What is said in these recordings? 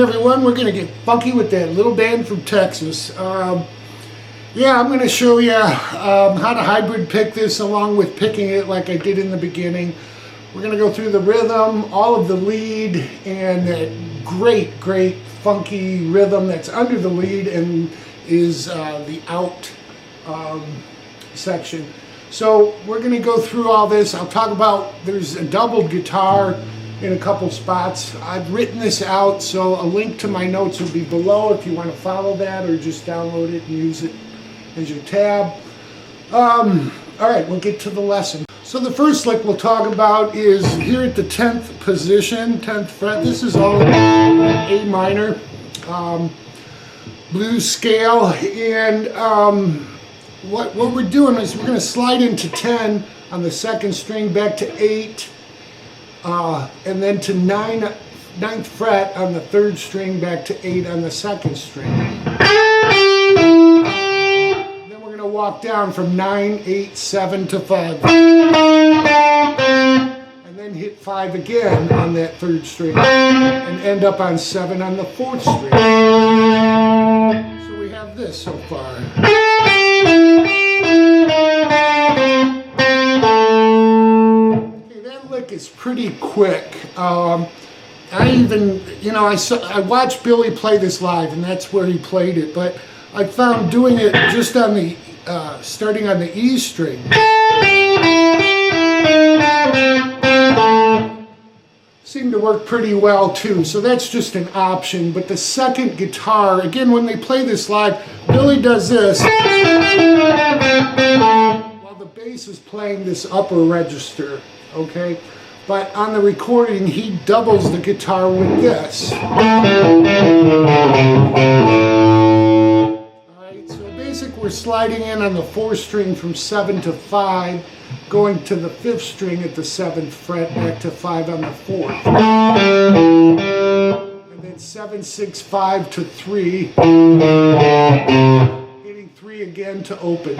everyone. We're going to get funky with that little band from Texas. Yeah, I'm going to show you how to hybrid pick this along with picking it like I did in the beginning. We're going to go through the rhythm, all of the lead, and that great funky rhythm that's under the lead and is the out section. So we're going to go through all this. I'll talk about, there's a doubled guitar in a couple spots. I've written this out, so a link to my notes will be below if you want to follow that, or just download it and use it as your tab. Alright, we'll get to the lesson. So the first lick we'll talk about is here at the 10th position, 10th fret. This is all A minor blues scale, and what we're doing is we're going to slide into 10 on the second string, back to 8, and then to 9th fret on the third string, back to 8 on the second string. Then we're going to walk down from 9, 8, 7 to 5. And then hit 5 again on that third string and end up on 7 on the fourth string. So we have this so far. Is pretty quick. I watched Billy play this live, and that's where he played it, but I found doing it just on the starting on the E string seemed to work pretty well too, so that's just an option. But the second guitar, again, when they play this live, Billy does this while the bass is playing this upper register, okay? But on the recording, he doubles the guitar with this. Alright, so basic, we're sliding in on the 4th string from 7 to 5, going to the 5th string at the 7th fret, back to 5 on the 4th. And then 7, 6, 5 to 3, hitting 3 again to open.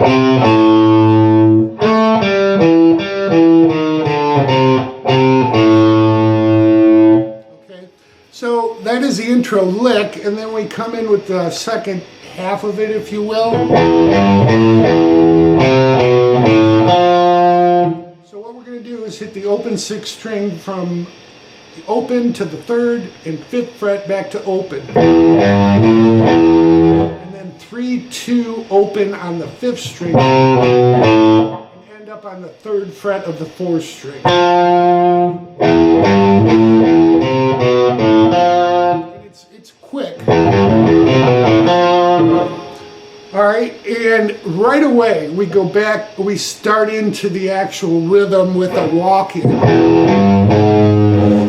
So that is the intro lick, and then we come in with the second half of it, if you will. So what we're going to do is hit the open 6th string from the open to the 3rd and 5th fret, back to open. And then 3, 2, open on the 5th string, and end up on the 3rd fret of the 4th string. It's quick. Alright, and right away we go back, we start into the actual rhythm with a walk-in.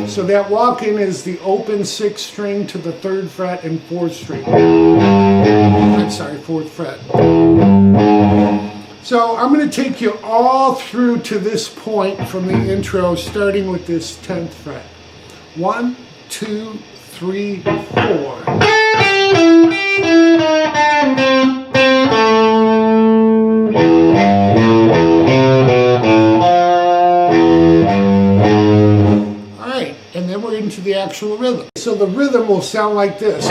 So that walk-in is the open 6th string to the 3rd fret and 4th string. I'm sorry, 4th fret. So I'm going to take you all through to this point from the intro, starting with this 10th fret. 1, 2, 3, 4. Alright, and then we're into the actual rhythm. So the rhythm will sound like this.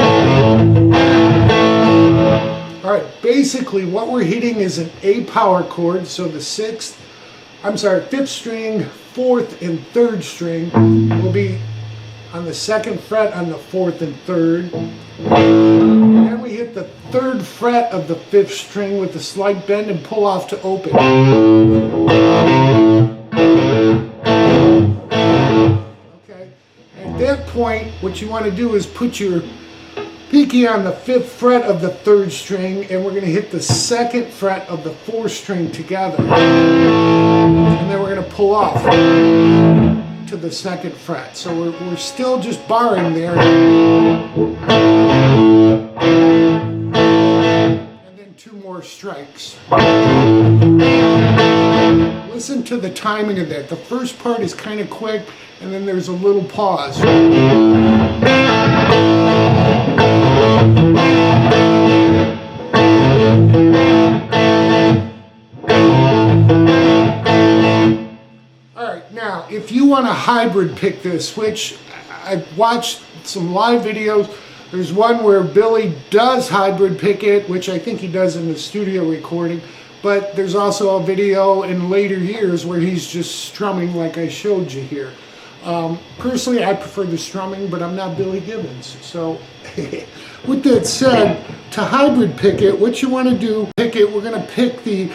Alright, basically what we're hitting is an A power chord, so the 5th string, 4th, and 3rd string will be on the 2nd fret on the 4th and 3rd. And then we hit the 3rd fret of the 5th string with a slight bend and pull off to open. Okay, at that point, what you want to do is put your pinky on the 5th fret of the 3rd string, and we're going to hit the 2nd fret of the 4th string together. And then we're going to pull off to the 2nd fret. So we're still just barring there. And then 2 more strikes. Listen to the timing of that. The first part is kind of quick, and then there's a little pause. Alright, if you want to hybrid pick this, which I've watched some live videos, There's one where Billy does hybrid pick it, which I think he does in the studio recording, but there's also a video in later years where he's just strumming like I showed you here. Personally, I prefer the strumming, but I'm not Billy Gibbons. So with that said, to hybrid pick it, what you want to do, we're going to pick the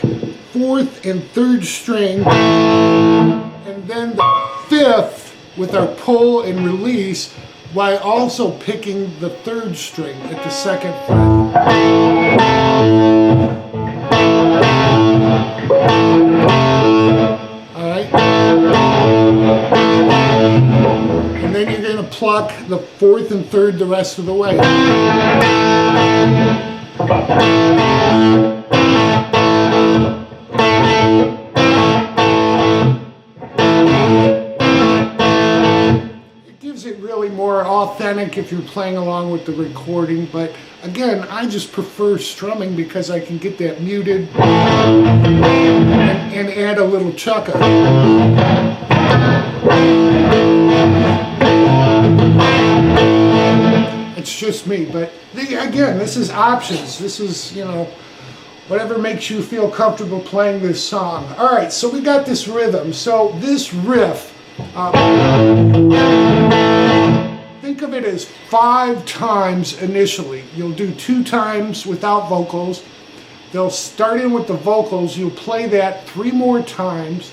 4th and 3rd string, and then the 5th with our pull and release, while also picking the 3rd string at the 2nd fret. Alright? And then you're going to pluck the 4th and 3rd the rest of the way. It really more authentic if you're playing along with the recording, but again, I just prefer strumming because I can get that muted and add a little chukka. It's just me, but again, this is options. This is, you know, whatever makes you feel comfortable playing this song. All right, so we got this rhythm. So this riff, think of it as 5 times initially. You'll do 2 times without vocals. They'll start in with the vocals. You'll play that 3 more times.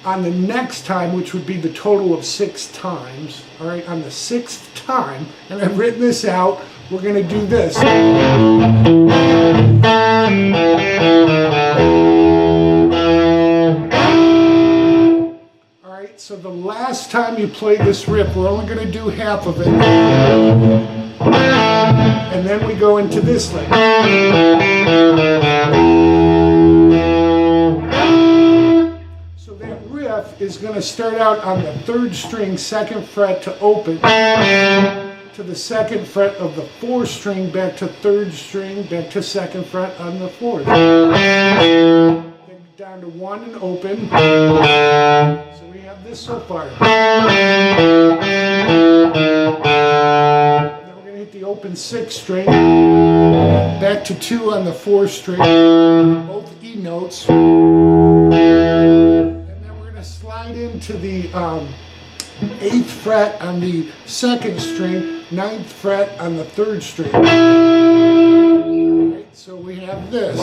On the next time, which would be the total of 6 times, all right, on the 6th time, and I've written this out, we're going to do this. So the last time you play this riff, we're only going to do half of it. And then we go into this lick. So that riff is going to start out on the 3rd string, 2nd fret to open, to the 2nd fret of the 4th string, back to 3rd string, back to 2nd fret on the 4th. Then down to 1 and open. This so far. Then we're going to hit the open 6th string, back to 2 on the 4th string, both E notes, and then we're going to slide into the 8th fret on the 2nd string, 9th fret on the 3rd string. Right, so we have this.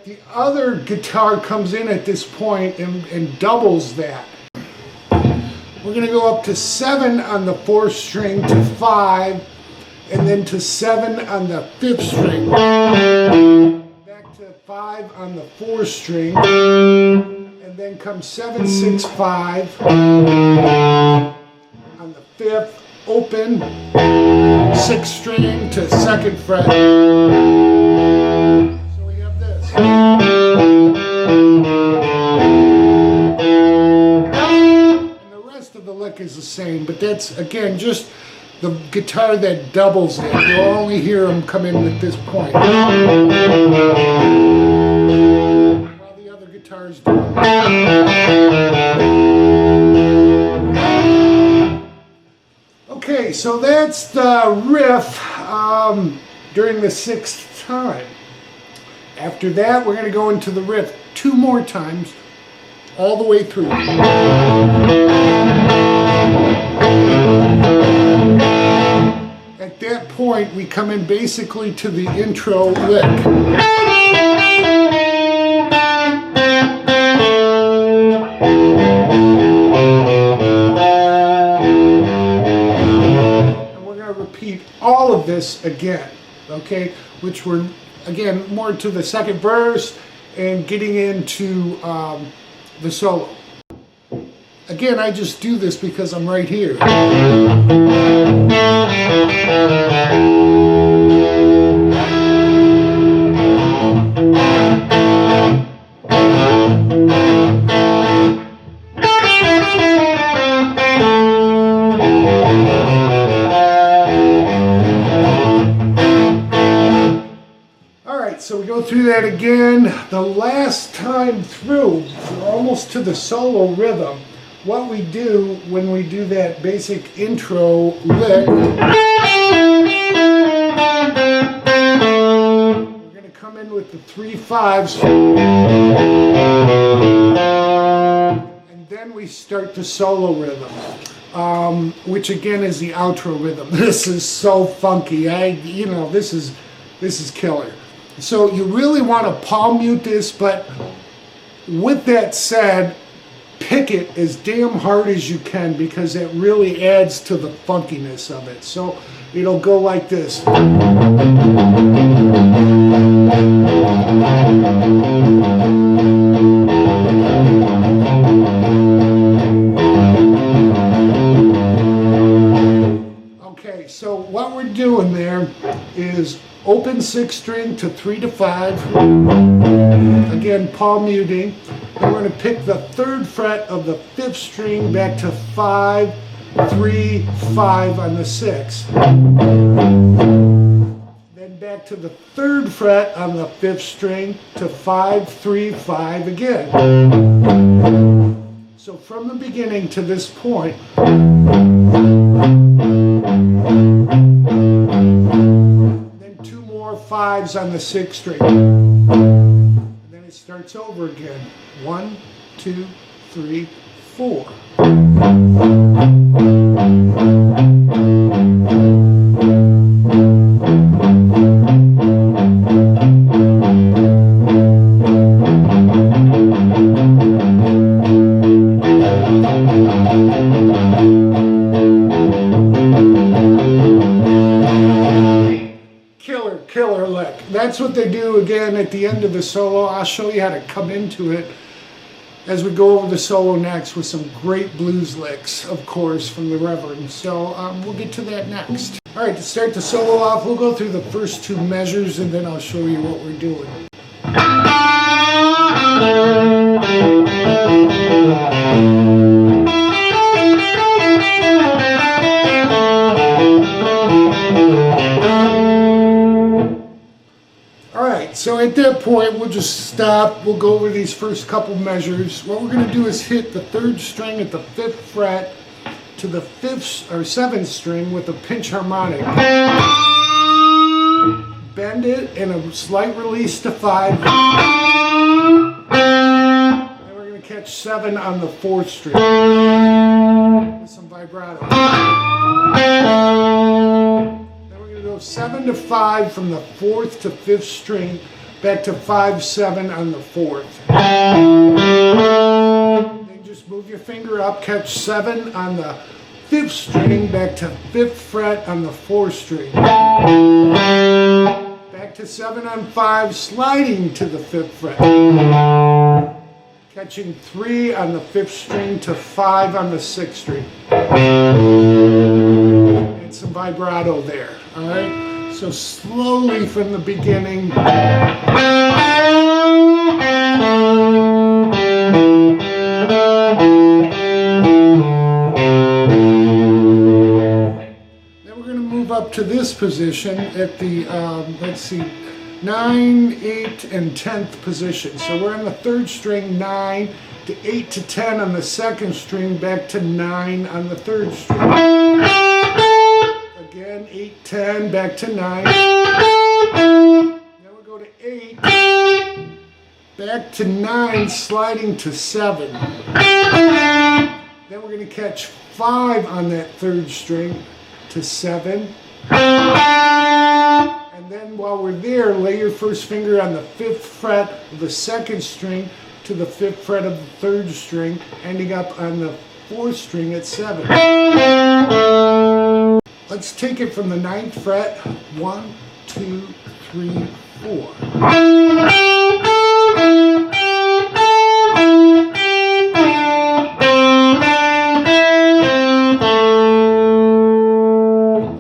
The other guitar comes in at this point and doubles that. We're going to go up to 7 on the 4th string, to 5, and then to 7 on the 5th string. Back to 5 on the 4th string, and then comes 7, 6, 5 on the 5th, open, 6th string to 2nd fret. And the rest of the lick is the same, but that's, again, just the guitar that doubles it. You'll only hear them come in at this point, while the other guitars do. Okay, so that's the riff during the 6th time. After that, we're going to go into the riff 2 more times, all the way through. At that point, we come in basically to the intro lick. And we're going to repeat all of this again, okay? Which we're, again, more to the 2nd verse and getting into the solo. Again, I just do this because I'm right here. so we go through that again. The last time through, we're almost to the solo rhythm. What we do when we do that basic intro lick, we're going to come in with the 3/5s, and then we start the solo rhythm, which again is the outro rhythm. This is so funky. This is killer. So you really want to palm mute this, but with that said, pick it as damn hard as you can because it really adds to the funkiness of it. So it'll go like this. Okay, so what we're doing there is open 6th string to 3 to 5, again palm muting, and we're going to pick the 3rd fret of the 5th string back to 5, 3, 5 on the 6th, then back to the 3rd fret on the 5th string to 5, 3, 5 again. So from the beginning to this point, fives on the 6th string. And then it starts over again. 1, 2, 3, 4. Killer lick. That's what they do again at the end of the solo. I'll show you how to come into it as we go over the solo next with some great blues licks, of course, from the Reverend. So we'll get to that next. All right, to start the solo off, we'll go through the first 2 measures and then I'll show you what we're doing. So at that point, we'll just stop. We'll go over these first couple measures. What we're going to do is hit the 3rd string at the 5th fret to the 5th or 7th string with a pinch harmonic. Bend it in a slight release to 5. Then we're going to catch 7 on the 4th string with some vibrato. 7 to 5 from the 4th to 5th string, back to 5, 7 on the 4th. Then just move your finger up, catch 7 on the 5th string, back to 5th fret on the 4th string. Back to 7 on 5, sliding to the 5th fret. Catching 3 on the 5th string to 5 on the 6th string. And some vibrato there. All right, so slowly from the beginning. Then we're going to move up to this position at the, let's see, 9, 8, and 10th position. So we're on the 3rd string, 9 to 8 to 10 on the 2nd string, back to 9 on the 3rd string. Again, 8, 10, back to 9. Then we go to 8, back to 9, sliding to 7. Then we're going to catch 5 on that 3rd string to 7. And then while we're there, lay your first finger on the 5th fret of the 2nd string to the 5th fret of the 3rd string, ending up on the 4th string at 7. Let's take it from the 9th fret. 1, 2, 3, 4.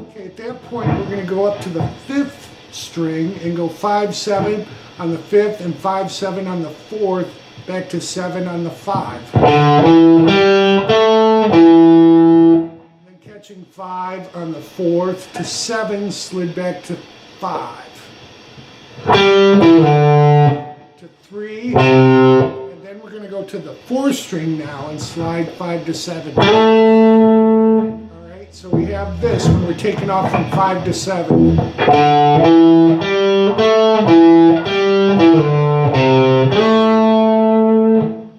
Okay, at that point we're going to go up to the 5th string and go 5, 7 on the 5th and 5, 7 on the 4th, back to 7 on the 5. Catching 5 on the 4th to 7, slid back to 5. to 3, and then we're going to go to the 4th string now and slide 5 to 7. Alright, so we have this when we're taking off from 5 to 7.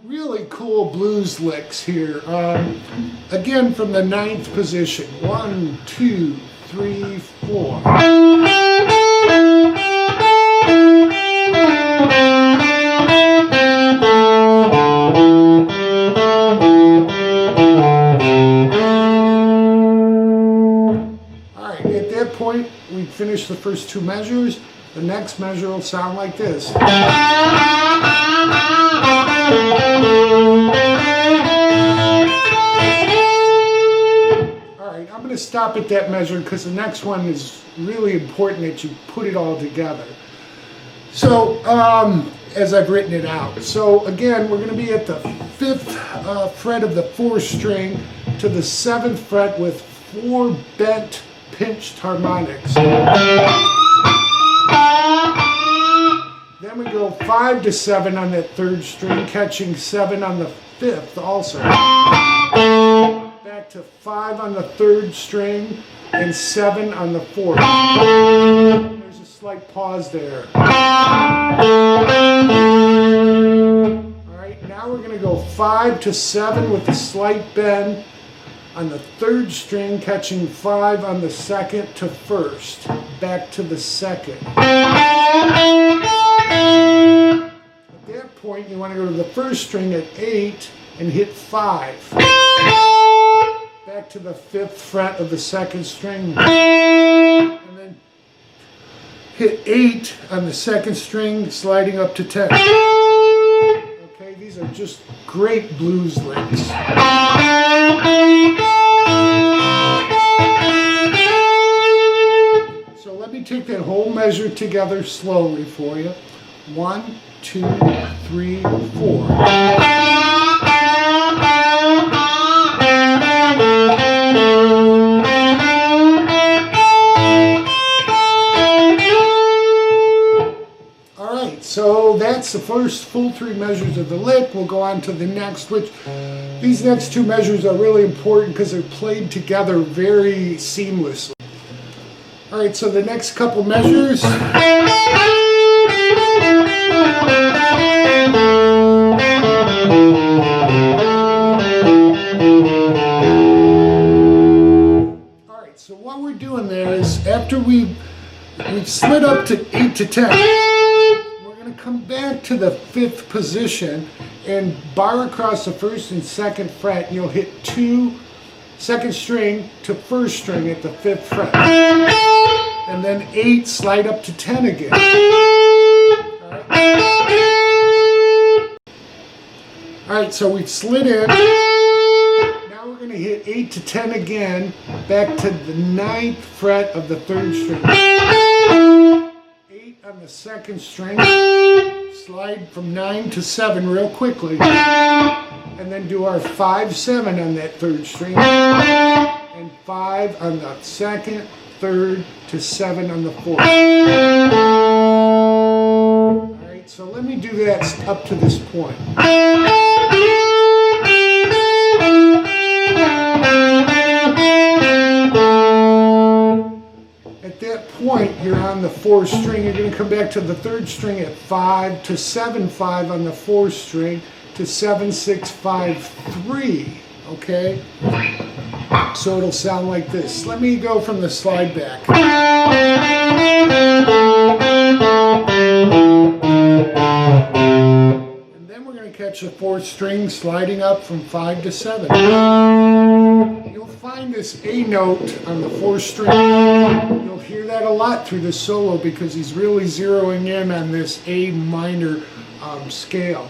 Really cool blues licks here. Again, from the 9th position. 1, 2, 3, 4. Alright, at that point, we finished the first 2 measures. The next measure will sound like this. Alright, I'm going to stop at that measure because the next one is really important that you put it all together. So, as I've written it out. So again, we're going to be at the 5th fret of the 4th string to the 7th fret with 4 bent pinched harmonics. Then we go 5 to 7 on that 3rd string, catching 7 on the 5th also. Back to 5 on the 3rd string and 7 on the 4th. There's a slight pause there. Alright, now we're going to go 5 to 7 with a slight bend on the 3rd string, catching 5 on the 2nd to 1st. Back to the 2nd. At that point, you want to go to the 1st string at 8 and hit 5. Back to the 5th fret of the 2nd string. And then hit 8 on the 2nd string, sliding up to 10. Okay, these are just great blues licks. So let me take that whole measure together slowly for you. 1, 2, 3, 4. Alright, so that's the first full 3 measures of the lick. We'll go on to the next, which these next 2 measures are really important because they're played together very seamlessly. Alright, so the next couple measures. Alright, so what we're doing there is after we've slid up to 8 to 10, we're going to come back to the 5th position and bar across the 1st and 2nd fret, and you'll hit 2 2nd string to 1st string at the 5th fret. And then 8, slide up to 10 again. Alright, so we've slid in. Now we're going to hit 8 to 10 again, back to the 9th fret of the 3rd string. 8 on the 2nd string, slide from 9 to 7 real quickly. And then do our 5, 7 on that 3rd string. And 5 on the 2nd, 3rd to 7 on the 4th. Alright, so let me do that up to this point. At that point, you're on the 4th string. You're going to come back to the 3rd string at 5 to 7, 5 on the 4th string to 7, 6, 5, 3. Okay? So it'll sound like this. Let me go from the slide back. And then we're going to catch the 4th string sliding up from 5 to 7. You'll find this A note on the 4th string. You'll hear that a lot through the solo because he's really zeroing in on this A minor scale.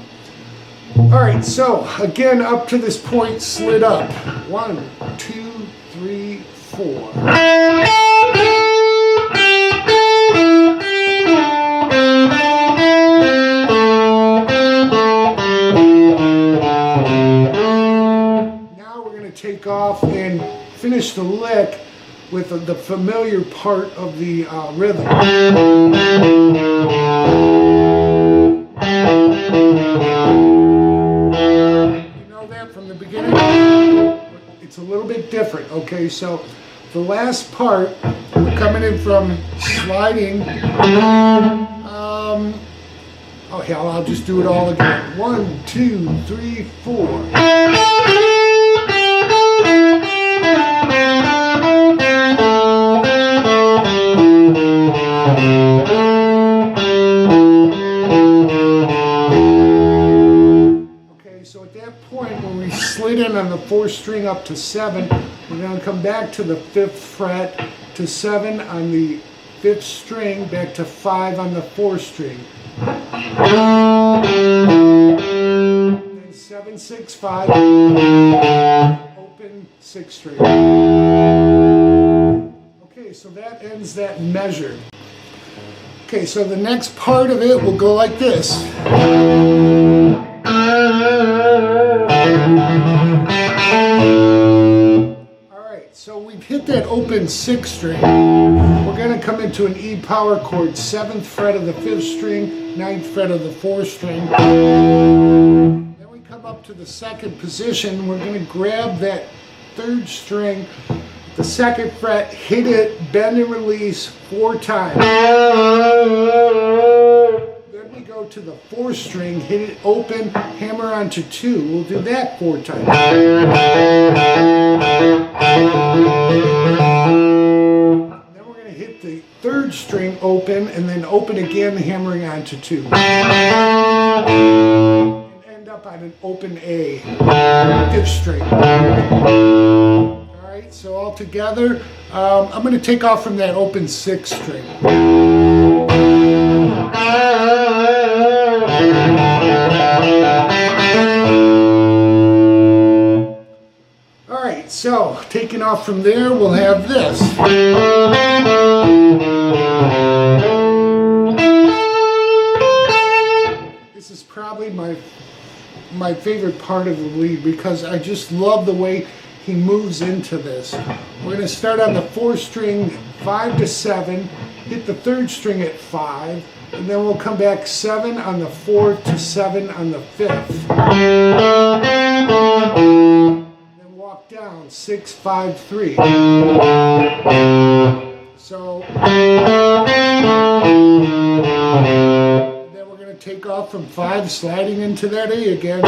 Alright, so again up to this point, slid up. 1, 2, 3, 4. Now we're going to take off and finish the lick with with the familiar part of the rhythm. You know that from the beginning? It's a little bit different, okay? So the last part, we're coming in from sliding. Oh hell, I'll just do it all again. 1, 2, 3, 4. Okay, so at that point when we slid in on the 4th string up to 7, we're going to come back to the 5th fret to 7 on the 5th string, back to 5 on the 4th string. Then 7, 6, 5, open 6th string. Okay, so that ends that measure. Okay, so the next part of it will go like this. Alright, so we've hit that open 6th string. We're going to come into an E power chord, 7th fret of the 5th string, 9th fret of the 4th string. Then we come up to the 2nd position. We're going to grab that 3rd string, the 2nd fret, hit it, bend and release 4 times. Then we go to the 4th string, hit it open, hammer onto 2. We'll do that 4 times. Then we're going to hit the 3rd string open and then open again, hammering onto 2. And end up on an open A, 5th string. Alright, so all together, I'm going to take off from that open 6th string. Alright, so taking off from there, we'll have this. This is probably my favorite part of the lead because I just love the way he moves into this. We're going to start on the 4th string, 5 to 7, hit the 3rd string at 5, and then we'll come back 7 on the 4th to 7 on the 5th. Then walk down, 6, 5, 3. So, then we're going to take off from 5, sliding into that A again.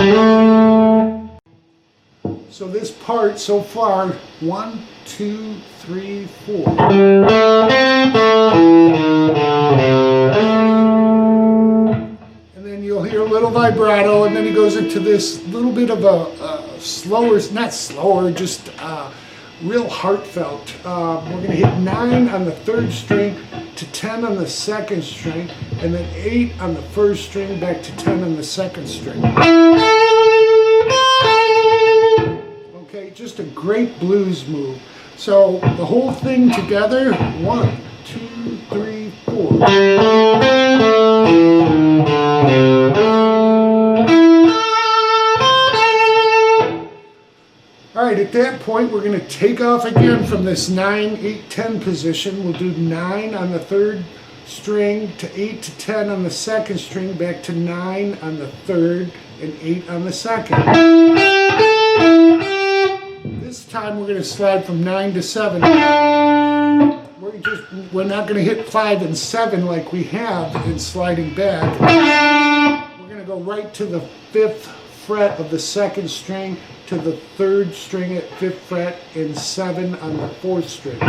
So this part so far, 1, 2, 3, 4. And then you'll hear a little vibrato, and then he goes into this little bit of a slower, not slower, just real heartfelt. We're going to hit 9 on the 3rd string to 10 on the 2nd string, and then 8 on the 1st string, back to 10 on the 2nd string. Okay, just a great blues move. So the whole thing together, 1, 2, 3, 4. Alright, at that point we're going to take off again from this 9, 8, 10 position. We'll do 9 on the 3rd string to 8 to 10 on the 2nd string, back to 9 on the 3rd and 8 on the 2nd. This time we're going to slide from 9 to 7. We're not going to hit 5 and 7 like we have in sliding back. We're going to go right to the 5th fret of the 2nd string to the 3rd string at 5th fret and 7 on the 4th string.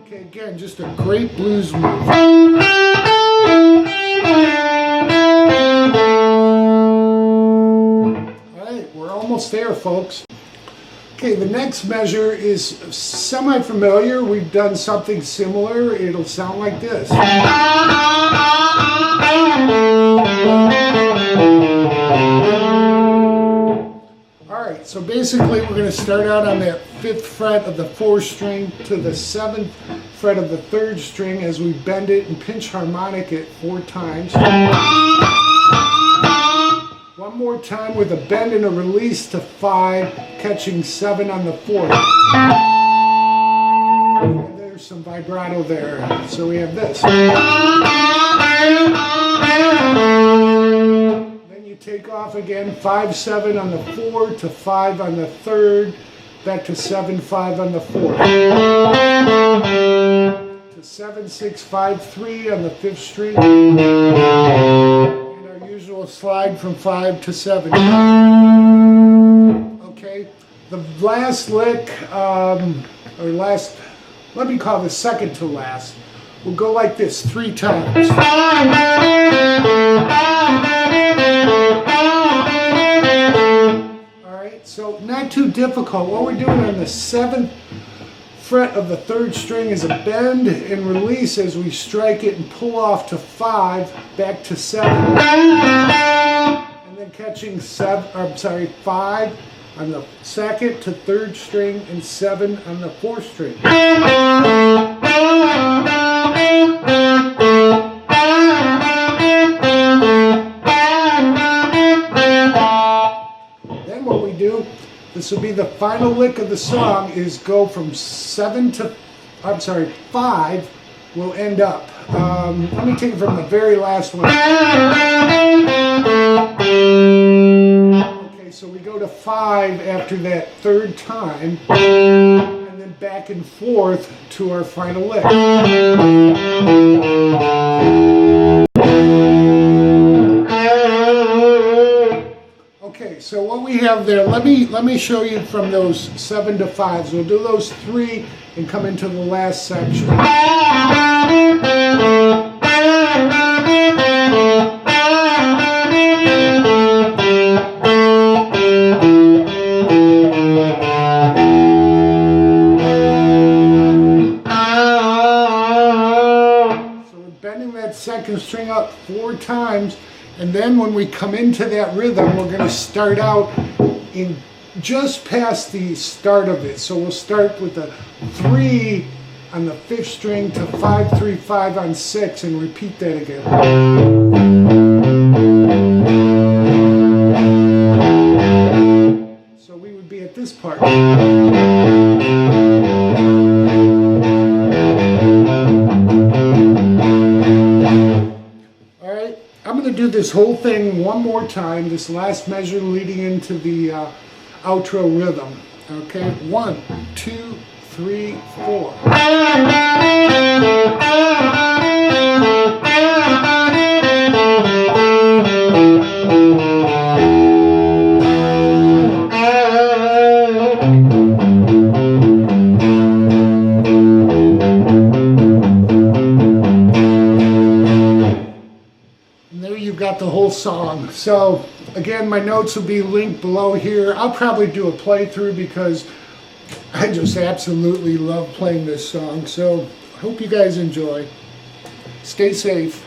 Okay, again, just a great blues move. Alright, we're almost there, folks. Okay, the next measure is semi-familiar. We've done something similar. It'll sound like this. Alright, so basically we're going to start out on that 5th fret of the 4th string to the 7th fret of the 3rd string as we bend it and pinch harmonic it 4 times. One more time with a bend and a release to 5, catching 7 on the 4th. some vibrato there. So we have this. Then you take off again, 5-7 on the 4 to 5 on the 3rd, back to 7-5 on the 4th. To 7-6-5-3 on the 5th string. And our usual slide from 5 to 7. Okay, the last lick, let me call the second to last, we'll go like this 3 times. Alright, so not too difficult. What we're doing on the 7th fret of the 3rd string is a bend and release as we strike it and pull off to 5, back to 7. And then catching 5 on the 2nd to 3rd string and 7 on the 4th string. Then what we do, this will be the final lick of the song, is go from 5, we'll end up. Let me take it from the very last one. So we go to 5 after that 3rd time, and then back and forth to our final lick. Okay, so what we have there, let me show you from those 7 to 5s. We'll do those 3 and come into the last section. Second string up 4 times, and then when we come into that rhythm, we're going to start out in just past the start of it. So we'll start with the 3 on the 5th string to 5-3-5 on 6 and repeat that again. So we would be at this part. Do this whole thing one more time, this last measure leading into the outro rhythm. Okay, 1, 2, 3, 4. Got the whole song. So again, my notes will be linked below here. I'll probably do a playthrough because I just absolutely love playing this song. So I hope you guys enjoy. Stay safe.